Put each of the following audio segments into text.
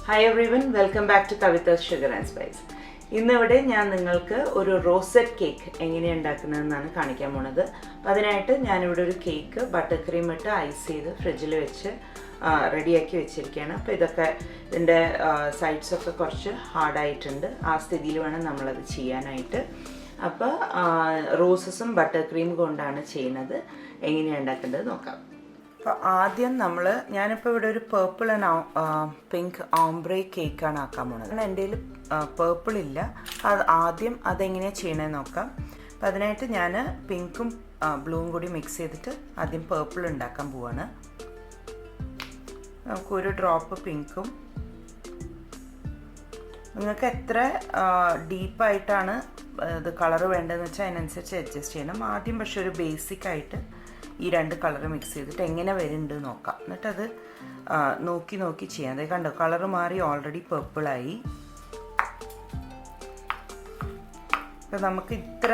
Hi everyone, welcome back to Kavita's Sugar and Spice. ഇന്നിവിടെ ഞാൻ നിങ്ങൾക്ക് ഒരു റോസറ്റ് കേക്ക് എങ്ങനെ ഉണ്ടാക്കുന്നതെന്നാണ് കാണിക്കാൻ പോണത്. അപ്പോൾ അതിനായിട്ട് ഞാനിവിടെ ഒരു കേക്ക് ബട്ടർ ക്രീം ഇട്ട് ഐസ് ചെയ്ത് ഫ്രിഡ്ജിൽ വെച്ച് റെഡിയാക്കി വെച്ചിരിക്കുകയാണ്. അപ്പോൾ ഇതിൻ്റെ സൈഡ്സൊക്കെ കുറച്ച് ഹാർഡായിട്ടുണ്ട്. ആ സ്ഥിതിയിൽ വേണം നമ്മളത് ചെയ്യാനായിട്ട്. അപ്പോൾ റോസസും ബട്ടർ ക്രീം കൊണ്ടാണ് ചെയ്യുന്നത്. എങ്ങനെയാണ് ഉണ്ടാക്കേണ്ടത് നോക്കാം. അപ്പോൾ ആദ്യം ഞാനിപ്പോൾ ഇവിടെ ഒരു പേർപ്പിൾ ആൻഡ് പിങ്ക് ഓംബ്രെ കേക്കാണ് ആക്കാൻ പോണത്. എൻ്റെ കയ്യിൽ പേർപ്പിൾ ഇല്ല. ആദ്യം അതെങ്ങനെയാണ് ചെയ്യണമെന്ന് നോക്കാം. അപ്പം അതിനായിട്ട് ഞാൻ പിങ്കും ബ്ലൂവും കൂടി മിക്സ് ചെയ്തിട്ട് ആദ്യം പേർപ്പിൾ ഉണ്ടാക്കാൻ പോവാണ്. നമുക്കൊരു ഡ്രോപ്പ് പിങ്കും, നിങ്ങൾക്ക് എത്ര ഡീപ്പായിട്ടാണ് ഇത് കളറ് വേണ്ടതെന്ന് വെച്ചാൽ അതിനനുസരിച്ച് അഡ്ജസ്റ്റ് ചെയ്യണം. ആദ്യം പക്ഷെ ഒരു ബേസിക്കായിട്ട് ഈ രണ്ട് കളർ മിക്സ് ചെയ്തിട്ട് എങ്ങനെ വരുന്നുണ്ട് നോക്കാം. എന്നിട്ടത് നോക്കി ചെയ്യാം. അതെ കണ്ടോ, കളറ് മാറി ഓൾറെഡി പേർപ്പിളായി. ഇപ്പം നമുക്ക് ഇത്ര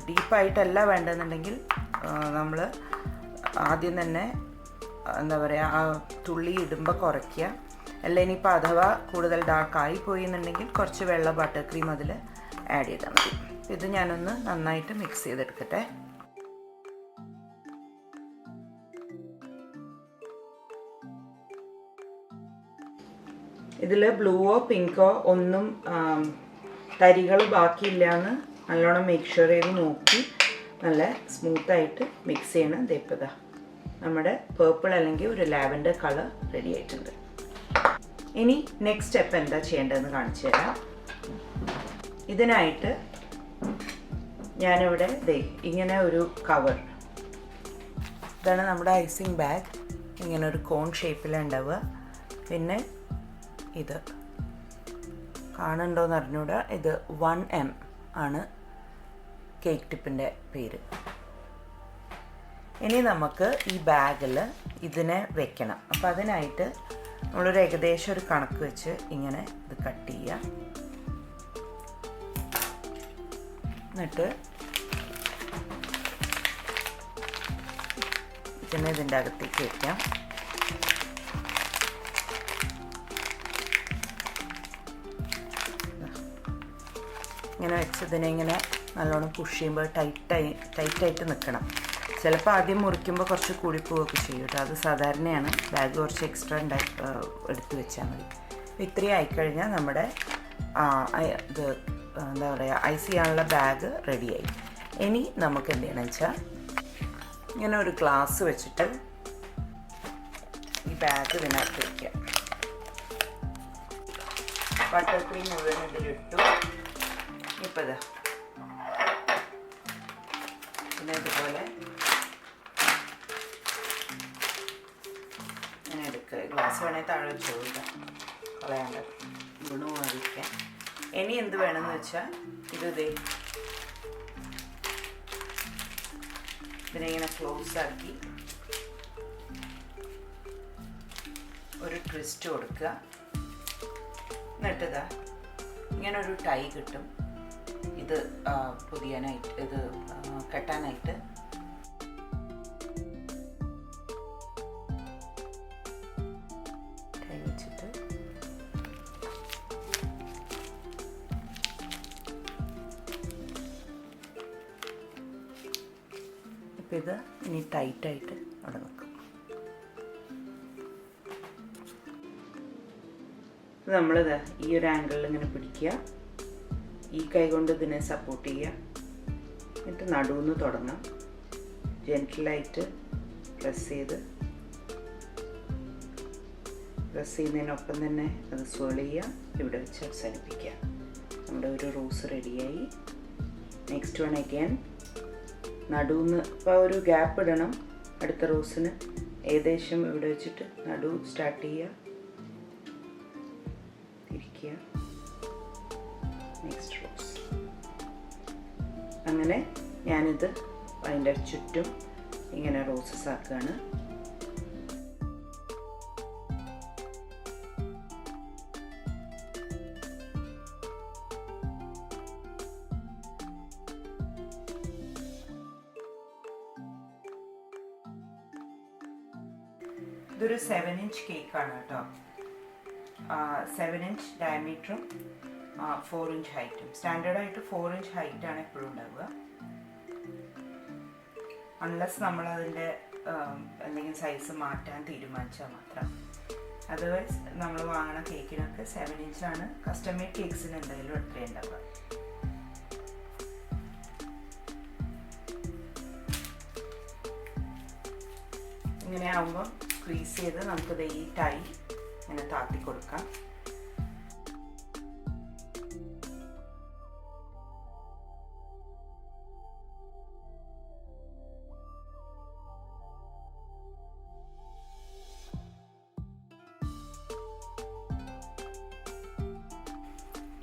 ഡീപ്പായിട്ടല്ല വേണ്ടതെന്നുണ്ടെങ്കിൽ നമ്മൾ ആദ്യം തന്നെ എന്താ പറയുക, ആ തുള്ളി ഇടുമ്പോൾ കുറയ്ക്കുക. അല്ല ഇനിയിപ്പോൾ അഥവാ കൂടുതൽ ഡാർക്കായി പോയി എന്നുണ്ടെങ്കിൽ കുറച്ച് വെള്ള ബട്ടർ ക്രീം അതിൽ ആഡ് ചെയ്താൽ മതി. ഇത് ഞാനൊന്ന് നന്നായിട്ട് മിക്സ് ചെയ്തെടുക്കട്ടെ. ഇതിൽ ബ്ലൂവോ പിങ്കോ ഒന്നും തരികൾ ബാക്കിയില്ല എന്ന് നല്ലോണം മേക്ക് ഷുവർ ചെയ്ത് നോക്കി നല്ല സ്മൂത്തായിട്ട് മിക്സ് ചെയ്യണം. ദീപത നമ്മുടെ പേർപ്പിൾ അല്ലെങ്കിൽ ഒരു ലാവൻഡർ കളർ റെഡി ആയിട്ടുണ്ട്. ഇനി നെക്സ്റ്റ് സ്റ്റെപ്പ് എന്താ ചെയ്യേണ്ടതെന്ന് കാണിച്ചു തരാം. ഇതിനായിട്ട് ഞാനിവിടെ ഇങ്ങനെ ഒരു കവർ, ഇതാണ് നമ്മുടെ ഐസിങ് ബാഗ്. ഇങ്ങനെ ഒരു കോൺ ഷേപ്പിലുണ്ടാവുക. പിന്നെ ഇത് കാണുന്നുണ്ടോയെന്ന് അറിഞ്ഞൂടാ, ഇത് 1M ആണ് കേക്ക് ടിപ്പിൻ്റെ പേര്. ഇനി നമുക്ക് ഈ ബാഗിൽ ഇതിനെ വെക്കണം. അപ്പം അതിനായിട്ട് നമ്മളൊരു ഏകദേശം ഒരു കണക്ക് വെച്ച് ഇങ്ങനെ ഇത് കട്ട് ചെയ്യുക. എന്നിട്ട് ഇതിൻ്റെ അകത്തേക്ക് വയ്ക്കാം. ഇങ്ങനെ വെച്ച് ഇതിനെ ഇങ്ങനെ നല്ലോണം പുഷ് ചെയ്യുമ്പോൾ ടൈറ്റായിട്ട് നിൽക്കണം. ചിലപ്പോൾ ആദ്യം മുറിക്കുമ്പോൾ കുറച്ച് കൂടിപ്പോവുകയൊക്കെ ചെയ്യും കേട്ടോ. അത് സാധാരണയാണ്. ബാഗ് കുറച്ച് എക്സ്ട്രാ എടുത്ത് വെച്ചാൽ മതി. അപ്പോൾ ഇത്രയും ആയിക്കഴിഞ്ഞാൽ നമ്മുടെ ഇത് എന്താ പറയുക, ഐസ് ചെയ്യാനുള്ള ബാഗ് റെഡിയായി. ഇനി നമുക്ക് എന്ത് ചെയ്യണമെന്ന് വെച്ചാൽ ഇങ്ങനെ ഒരു ഗ്ലാസ് വെച്ചിട്ട് ഈ ബാഗ് ഇതിനകത്ത് വയ്ക്കാം. ബട്ടർ ക്രീം മുഴുവൻ ഇതിലിട്ടു. ഇപ്പോൾ പിന്നെ ഇതുപോലെ ഇങ്ങനെ എടുക്കുക. ഗ്ലാസ് വേണമെങ്കിൽ താഴെ വെച്ച് കൊടുക്കാം, കളയാണ്ട് ഗുണമായിരിക്കാം. ഇനി എന്ത് വേണമെന്ന് വെച്ചാൽ ഇതിനെ ഇങ്ങനെ ക്ലോസ് ആക്കി ഒരു ട്വിസ്റ്റ് കൊടുക്കുക. എന്നിട്ടിതാ ഇങ്ങനെ ഒരു ടൈ കിട്ടും. ഇത് പൊതിയാനായിട്ട്, ഇത് കെട്ടാനായിട്ട് ടൈ വെച്ചിട്ട് ഇപ്പം ഇത് ഇനി ടൈറ്റായിട്ട് അവിടെ നിൽക്കും. നമ്മളിത് ഈ ഒരു ആംഗിളിൽ ഇങ്ങനെ പിടിക്കുക. ഈ കൈ കൊണ്ട് ഇതിനെ സപ്പോർട്ട് ചെയ്യുക. എന്നിട്ട് നടുവിന്ന് തുടങ്ങാം. ജെൻറ്റിലായിട്ട് പ്രസ് ചെയ്യുന്നതിനൊപ്പം തന്നെ അത് സ്വേൾ ചെയ്യുക. ഇവിടെ വെച്ച് അവസാനിപ്പിക്കുക. നമ്മുടെ ഒരു റോസ് റെഡിയായി. നെക്സ്റ്റ് വൺ അഗൈൻ നടുവിന്ന് ഇപ്പോൾ ഒരു ഗ്യാപ്പ് ഇടണം അടുത്ത റോസിന്. ഏകദേശം ഇവിടെ വെച്ചിട്ട് നടു സ്റ്റാർട്ട് ചെയ്യുക, തിരിക്കുക, നെക്സ്റ്റ് റോസ്. അങ്ങനെ ഞാനിത് അതിൻ്റെ ചുറ്റും ഇങ്ങനെ റോസസ് ആക്കുകയാണ്. ഇതൊരു 7-inch കേക്കാണ് കേട്ടോ. 7-inch ഡയമീറ്ററും 4-inch ഹൈറ്റും. സ്റ്റാൻഡേർഡായിട്ട് 4-inch ഹൈറ്റാണ് എപ്പോഴും ഉണ്ടാവുക. അൺലെസ് നമ്മളതിൻ്റെ എന്തെങ്കിലും സൈസ് മാറ്റാൻ തീരുമാനിച്ചാൽ മാത്രം. അതർവൈസ് നമ്മൾ വാങ്ങുന്ന കേക്കിനൊക്കെ 7-inch ആണ്. കസ്റ്റം മെയ്ഡ് കേക്ക്സിന് എന്തായാലും അത്രയും ഉണ്ടാവുക. ഇങ്ങനെ ആകുമ്പം സ്ക്വീസ് ചെയ്ത് നമുക്കിത് ഈ ടൈ ഇങ്ങനെ താത്തി കൊടുക്കാം.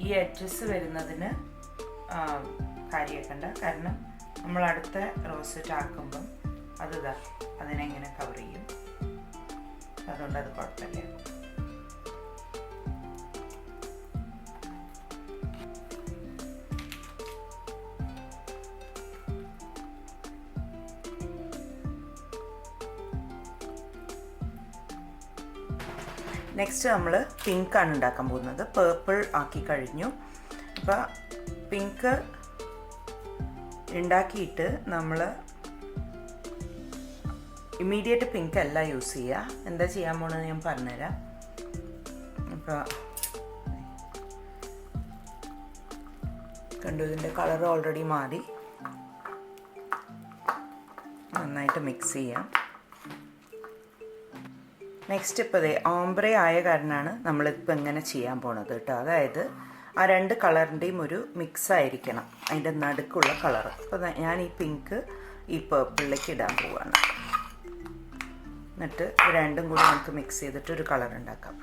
ഈ എഡ്ജസ് വരുന്നതിന് കാര്യമാക്കണ്ട, കാരണം നമ്മൾ അടുത്ത റോസറ്റ് ആക്കുമ്പം അതിനെങ്ങനെ കവർ ചെയ്യും, അതുകൊണ്ട് അത് കുഴപ്പമില്ല. നെക്സ്റ്റ് നമ്മൾ പിങ്കാണ് ഉണ്ടാക്കാൻ പോകുന്നത്. പേർപ്പിൾ ആക്കി കഴിഞ്ഞു. അപ്പോൾ പിങ്ക് ഉണ്ടാക്കിയിട്ട് നമ്മൾ ഇമ്മീഡിയറ്റ് പിങ്ക് അല്ല യൂസ് ചെയ്യുക. എന്താ ചെയ്യാൻ പോകണമെന്ന് ഞാൻ പറഞ്ഞുതരാം. അപ്പോൾ കണ്ടു, ഇതിൻ്റെ കളർ ഓൾറെഡി മാറി. നന്നായിട്ട് മിക്സ് ചെയ്യാം. നെക്സ്റ്റ് ഇപ്പോൾ ഓംബ്രെ ആയ കാരണമാണ് നമ്മളിപ്പോൾ ഇങ്ങനെ ചെയ്യാൻ പോണത് കേട്ടോ. അതായത് ആ രണ്ട് കളറിൻ്റെയും ഒരു മിക്സ് ആയിരിക്കണം, അതിൻ്റെ നടുക്കുള്ള കളർ. അപ്പോൾ ഞാൻ ഈ പിങ്ക് ഈ പേർപ്പിളിലേക്ക് ഇടാൻ പോവാണ്. എന്നിട്ട് രണ്ടും കൂടി നമുക്ക് മിക്സ് ചെയ്തിട്ട് ഒരു കളർ ഉണ്ടാക്കാം.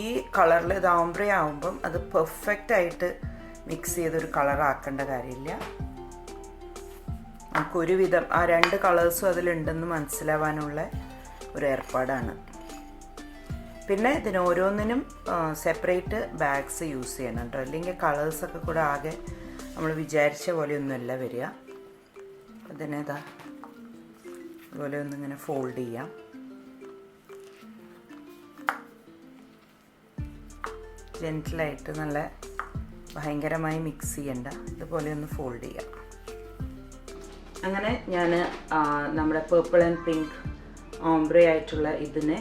ഈ കളറിൽ ഇത് ഓംബ്രെ ആകുമ്പം അത് പെർഫെക്റ്റായിട്ട് മിക്സ് ചെയ്തൊരു കളർ ആക്കേണ്ട കാര്യമില്ല. നമുക്കൊരുവിധം ആ രണ്ട് കളേഴ്സും അതിലുണ്ടെന്ന് മനസ്സിലാവാനുള്ള ഒരു ഏർപ്പാടാണ്. പിന്നെ ഇതിന് ഓരോന്നിനും സെപ്പറേറ്റ് ബാഗ്സ് യൂസ് ചെയ്യണം കേട്ടോ, അല്ലെങ്കിൽ കളേഴ്സൊക്കെ കൂടെ ആകെ നമ്മൾ വിചാരിച്ച പോലെയൊന്നുമല്ല വരിക. അതിനേതാ അതുപോലെ ഒന്നിങ്ങനെ ഫോൾഡ് ചെയ്യാം. ജെൻറ്റിലായിട്ട്, നല്ല ഭയങ്കരമായി മിക്സ് ചെയ്യണ്ട, ഇതുപോലെ ഒന്ന് ഫോൾഡ് ചെയ്യാം. അങ്ങനെ ഞാൻ നമ്മുടെ പേർപ്പിൾ ആൻഡ് പിങ്ക് ഓംബ്രെ ആയിട്ടുള്ള ഇതിനെ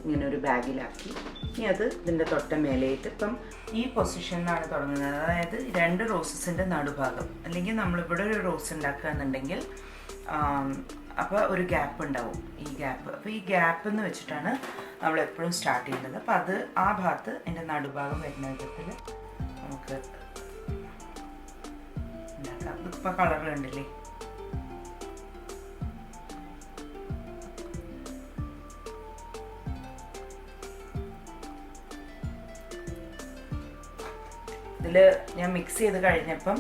ഇങ്ങനെ ഒരു ബാഗിലാക്കി. ഇനി അത് ഇതിൻ്റെ തൊട്ട മേലെയായിട്ട് ഇപ്പം ഈ പൊസിഷനിലാണ് തുടങ്ങുന്നത്. അതായത് രണ്ട് റോസസിൻ്റെ നടുഭാഗം, അല്ലെങ്കിൽ നമ്മളിവിടെ ഒരു റോസ് ഉണ്ടാക്കുകയെന്നുണ്ടെങ്കിൽ അപ്പോൾ ഒരു ഗ്യാപ്പ് ഉണ്ടാവും, ഈ ഗ്യാപ്പ്. അപ്പോൾ ഈ ഗ്യാപ്പ് എന്ന് വെച്ചിട്ടാണ് നമ്മൾ എപ്പോഴും സ്റ്റാർട്ട് ചെയ്യുന്നത്. അപ്പോൾ അത് ആ ഭാഗത്ത് അതിൻ്റെ നടുഭാഗം വരുന്ന വിധത്തിൽ നമുക്ക് ഉണ്ടാക്കാം. ഇപ്പോൾ കളർ കണ്ടില്ലേ? ഇതിൽ ഞാൻ മിക്സ് ചെയ്ത് കഴിഞ്ഞപ്പം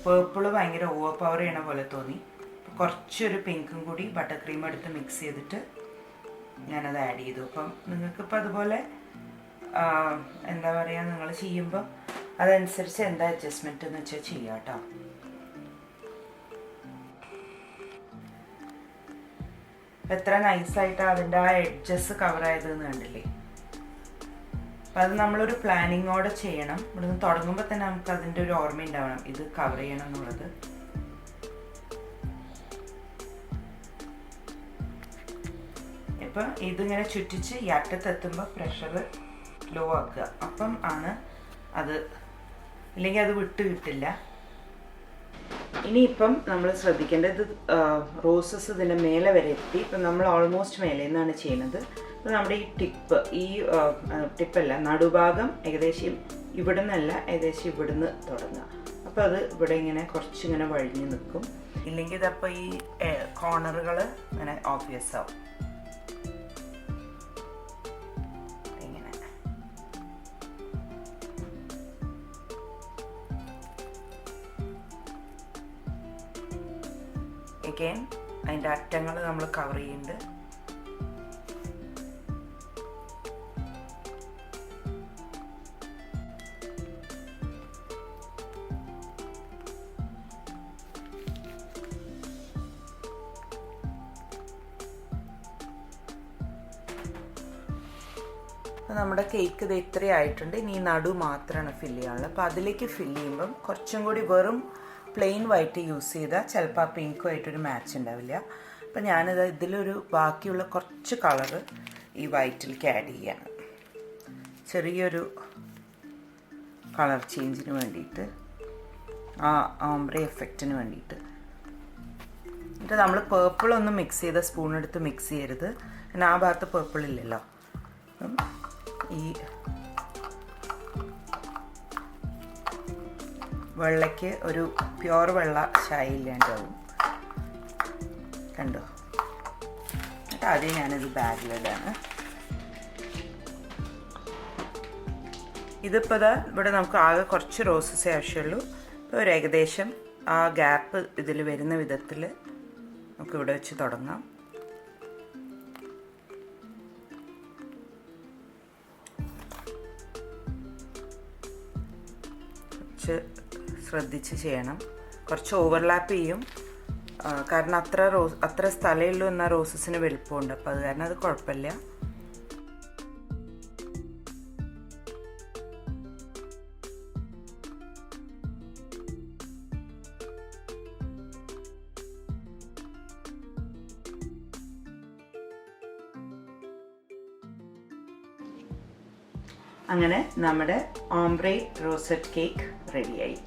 പേർപ്പിൾ ഭയങ്കര ഓവർ പവർ ചെയ്യണ പോലെ തോന്നി. കുറച്ചൊരു പിങ്കും കൂടി ബട്ടർ ക്രീം എടുത്ത് മിക്സ് ചെയ്തിട്ട് ഞാനത് ആഡ് ചെയ്തു. അപ്പം നിങ്ങൾക്കിപ്പോൾ അതുപോലെ എന്താ പറയുക, നിങ്ങൾ ചെയ്യുമ്പം അതനുസരിച്ച് എന്താ അഡ്ജസ്റ്റ്മെൻറ്റ് എന്ന് വെച്ചാൽ ചെയ്യാം കേട്ടോ. എത്ര നൈസായിട്ടാണ് അതിൻ്റെ ആ എഡ്ജസ് കവർ ആയതെന്ന് കണ്ടില്ലേ? അപ്പം അത് നമ്മളൊരു പ്ലാനിങ്ങോടെ ചെയ്യണം. ഇവിടുന്ന് തുടങ്ങുമ്പോൾ തന്നെ നമുക്ക് അതിൻ്റെ ഒരു ഓർമ്മ ഉണ്ടാവണം, ഇത് കവർ ചെയ്യണം എന്നുള്ളത്. ഇപ്പം ഇതിങ്ങനെ ചുറ്റിച്ച് ഈ അറ്റത്തെത്തുമ്പോൾ പ്രഷർ ലോ ആക്കുക. അപ്പം ആണ് അത്, ഇല്ലെങ്കിൽ അത് വിട്ട് കിട്ടില്ല. ഇനിയിപ്പം നമ്മൾ ശ്രദ്ധിക്കേണ്ടത്, റോസസ് ഇതിൻ്റെ മേലെ വരെ എത്തി. ഇപ്പം നമ്മൾ ഓൾമോസ്റ്റ് മേലെ നിന്നാണ് ചെയ്യുന്നത്. അപ്പോൾ നമ്മുടെ ഈ ടിപ്പല്ല, നടുഭാഗം ഏകദേശം ഇവിടെ നിന്നല്ല, ഏകദേശം ഇവിടുന്ന് തുടങ്ങുക. അപ്പോൾ അത് ഇവിടെ ഇങ്ങനെ കുറച്ചിങ്ങനെ വഴിഞ്ഞ് നിൽക്കും. ഇല്ലെങ്കിൽ ഇതപ്പോൾ ഈ കോർണറുകൾ ഇങ്ങനെ ഓബ്വിയസ് ആവും. ഇങ്ങനെ അഗെയിൻ അതിൻ്റെ അറ്റങ്ങൾ നമ്മൾ കവർ ചെയ്യുന്നുണ്ട്. അപ്പോൾ നമ്മുടെ കേക്ക് ഇത് ഇത്രയായിട്ടുണ്ട്. ഇനി ഈ നടു മാത്രമാണ് ഫില്ല് ചെയ്യാനുള്ളത്. അപ്പോൾ അതിലേക്ക് ഫില്ല് ചെയ്യുമ്പം കുറച്ചും കൂടി വെറും പ്ലെയിൻ വൈറ്റ് യൂസ് ചെയ്താൽ ചിലപ്പോൾ ആ പിങ്കുമായിട്ടൊരു മാച്ച് ഉണ്ടാവില്ല. അപ്പോൾ ഞാനിത് ഇതിലൊരു ബാക്കിയുള്ള കുറച്ച് കളറ് ഈ വൈറ്റിലേക്ക് ആഡ് ചെയ്യാണ്, ചെറിയൊരു കളർ ചേഞ്ചിന് വേണ്ടിയിട്ട്, ആ ഓംബ്രെ എഫക്റ്റിന് വേണ്ടിയിട്ട്. എന്നിട്ട് നമ്മൾ പേർപ്പിളൊന്നും മിക്സ് ചെയ്ത സ്പൂൺ എടുത്ത് മിക്സ് ചെയ്യരുത്, പിന്നെ ആ ഭാഗത്ത് പേർപ്പിൾ ഇല്ലല്ലോ. ഈ വെള്ളയ്ക്ക് ഒരു പ്യുവർ വെള്ള ചായ ഇല്ലാണ്ടാവും, കണ്ടോ. എന്നിട്ട് ആദ്യം ഞാനിത് ബാഗിലിടാണ്. ഇതിപ്പോൾ ഇതാ ഇവിടെ നമുക്ക് ആകെ കുറച്ച് റോസസേ ആവശ്യമുള്ളൂ. ഇപ്പോൾ ഒരു ഏകദേശം ആ ഗ്യാപ്പ് ഇതിൽ വരുന്ന വിധത്തിൽ നമുക്ക് ഇവിടെ വെച്ച് തുടങ്ങാം. കുറച്ച് ശ്രദ്ധിച്ച് ചെയ്യണം, കുറച്ച് ഓവർലാപ്പ് ചെയ്യും, കാരണം അത്ര സ്ഥലമുള്ളൂ എന്നാൽ റോസസിന് വലുപ്പമുണ്ട്. അപ്പോൾ അത് കാരണം അത് കുഴപ്പമില്ല. അങ്ങനെ നമ്മുടെ ഓംബ്രെ റോസറ്റ് കേക്ക് റെഡിയായി.